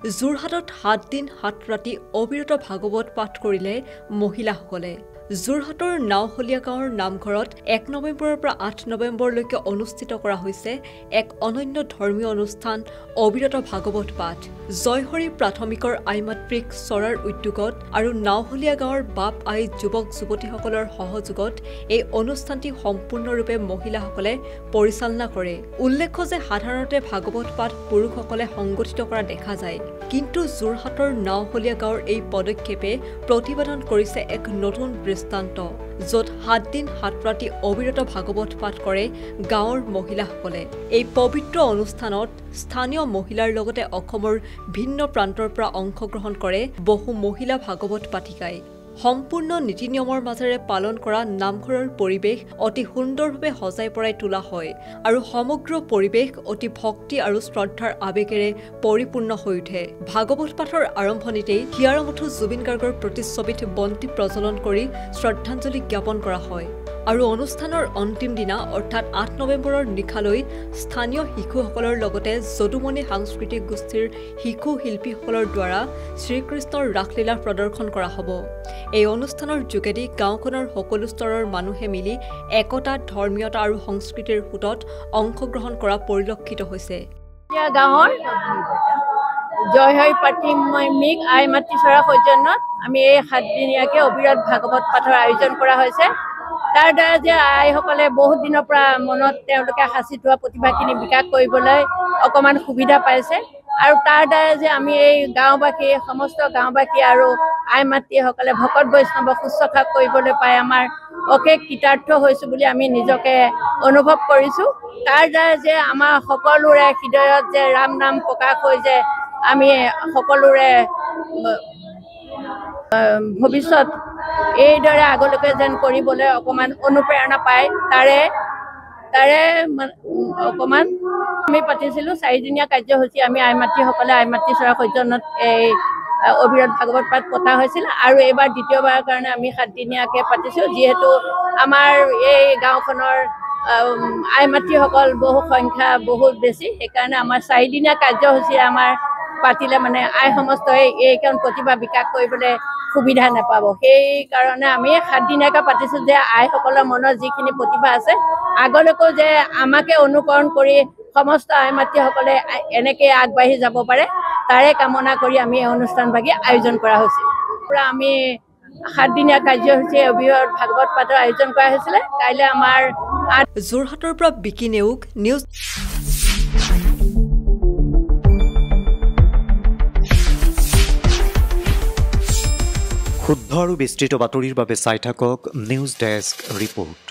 যোৰহাটত 7 দিন 7 ৰাতি অবিৰত ভাগৱত পাঠ কৰিলে মহিলাসকলে। যোৰহাটৰ নাওহলীয়া গাঁৱৰ নামঘৰত 1 নৱেম্বৰৰ পৰা 8 নৱেম্বৰলৈকে অনুষ্ঠিত কৰা হৈছে এক অনন্য ধৰ্মীয় অনুষ্ঠান অবিৰত ভাগৱত পাঠ। জয়হৰি প্ৰাথমিকৰ আইমাতৃক চৰাৰ উদ্যোগত আৰু নাওহলীয়া গাঁৱৰ বাপ আই যুৱক যুৱতীসকলৰ সহযোগত এই অনুষ্ঠানটি সম্পূৰ্ণৰূপে মহিলাসকলে পৰিচালনা কৰে। উল্লেখ্য যে সাধাৰণতে ভাগৱত পাঠ পুৰুষসকলে সংগঠিত কৰা দেখা যায়, কিন্তু যোৰহাটৰ নাওহলীয়া গাঁৱৰ এই পদক্ষেপে প্ৰতিপাদন কৰিছে এক নতুন দৃষ্টান্ত, য'ত 7 দিন 7 ৰাতি অবিৰত ভাগৱত পাঠ কৰে গাঁৱৰ মহিলাসকলে। এই পবিত্ৰ অনুষ্ঠানত স্থানীয় মহিলাৰ লগতে অসমৰ ভিন্ন প্ৰান্তৰ পৰা অংশগ্ৰহণ কৰে বহু মহিলা ভাগৱত পাঠিকাই। সম্পূৰ্ণ নীতি নিয়মৰ মাজেৰে পালন কৰা নামঘৰৰ পৰিৱেশ অতি সুন্দৰভাৱে সজাই পৰাই তোলা হয় আৰু সমগ্ৰ পৰিৱেশ অতি ভক্তি আৰু শ্ৰদ্ধাৰ আৱেগেৰে পৰিপূৰ্ণ হৈ উঠে। ভাগৱত পাঠৰ আৰম্ভণিতেই হিয়াৰমুঠু জুবিন গাৰ্গৰ প্ৰতিচ্ছবিত বন্তি প্ৰজ্বলন কৰি শ্ৰদ্ধাঞ্জলি জ্ঞাপন কৰা হয় আৰু অনুষ্ঠানৰ অন্তিম দিনা অৰ্থাৎ 8 নৱেম্বৰৰ নিশালৈ স্থানীয় শিশুসকলৰ লগতে যদুমণি সাংস্কৃতিক গোষ্ঠীৰ শিশু শিল্পীসকলৰ দ্বাৰা শ্ৰীকৃষ্ণৰ ৰাসলীলা প্ৰদৰ্শন কৰা হ'ব। এই অনুষ্ঠানৰ যোগেদি গাঁওখনৰ সকলো স্তৰৰ মানুহে মিলি একতা, ধৰ্মীয়তা আৰু সংস্কৃতিৰ সোঁতত অংশগ্ৰহণ কৰা পৰিলক্ষিত হৈছে। গাঁৱৰ জয়হৰি প্ৰাথমিক আইমাতৃ চৰা সৌজন্যত আমি এই 7 দিনীয়াকৈ অবিৰত ভাগৱত পাঠৰ আয়োজন কৰা হৈছে। তাৰ দ্বাৰা যে আইসকলে বহুত দিনৰ পৰা মনত তেওঁলোকে সাঁচি থোৱা প্ৰতিভাখিনি বিকাশ কৰিবলৈ অকণমান সুবিধা পাইছে আৰু তাৰ দ্বাৰা যে আমি এই গাঁওবাসী, সমস্ত গাঁওবাসী আৰু আই মাতৃসকলে ভকত বৈষ্ণৱক শুশ্ৰূষা কৰিবলৈ পাই আমাৰ অশেষ কৃতাৰ্থ হৈছোঁ বুলি আমি নিজকে অনুভৱ কৰিছোঁ। তাৰ দ্বাৰা যে আমাৰ সকলোৰে হৃদয়ত যে ৰাম নাম প্ৰকাশ হৈ যে আমি সকলোৰে ভৱিষ্যত এইদৰে আগলৈকে যেন কৰিবলৈ অকণমান অনুপ্ৰেৰণা পায়, তাৰে অকণমান আমি পাতিছিলোঁ 4 দিনীয়া কাৰ্যসূচী। আমি আইমাতৃসকলে আইমাতৃ চৰা সৌজন্যত এই অবিৰত ভাগৱত পাঠ পতা হৈছিল আৰু এইবাৰ দ্বিতীয়বাৰৰ কাৰণে আমি 7 দিনীয়াকৈ পাতিছোঁ। যিহেতু আমাৰ এই গাঁওখনৰ আইমাতৃসকল বহু সংখ্যা বহুত বেছি, সেইকাৰণে আমাৰ 4 দিনীয়া কাৰ্যসূচী আমাৰ পাতিলে মানে আই সমস্তই এইখন প্ৰতিভা বিকাশ কৰিবলৈ সুবিধা নাপাব। সেইকাৰণে আমি 7 দিনীয়াকৈ পাতিছোঁ যে আইসকলৰ মনত যিখিনি প্ৰতিভা আছে আগলৈকেও যে আমাকে অনুকৰণ কৰি সমস্ত আই মাতৃসকলে এনেকৈ আগবাঢ়ি যাব পাৰে, তাৰে কামনা কৰি আমি এই অনুষ্ঠানভাগি আয়োজন কৰা হৈছিল। পূৰা আমি 7 দিনীয়া কাৰ্যসূচী অবিৰত ভাগৱত পাঠৰ আয়োজন কৰা হৈছিলে। কাইলৈ আমাৰ যোৰহাটৰ পৰা বিকি নেওগ, নিউজ। শুদ্ধ আৰু বিস্তৃত বাতৰিৰ বাবে চাই থাকক নিউজ ডেস্ক ৰিপৰ্ট।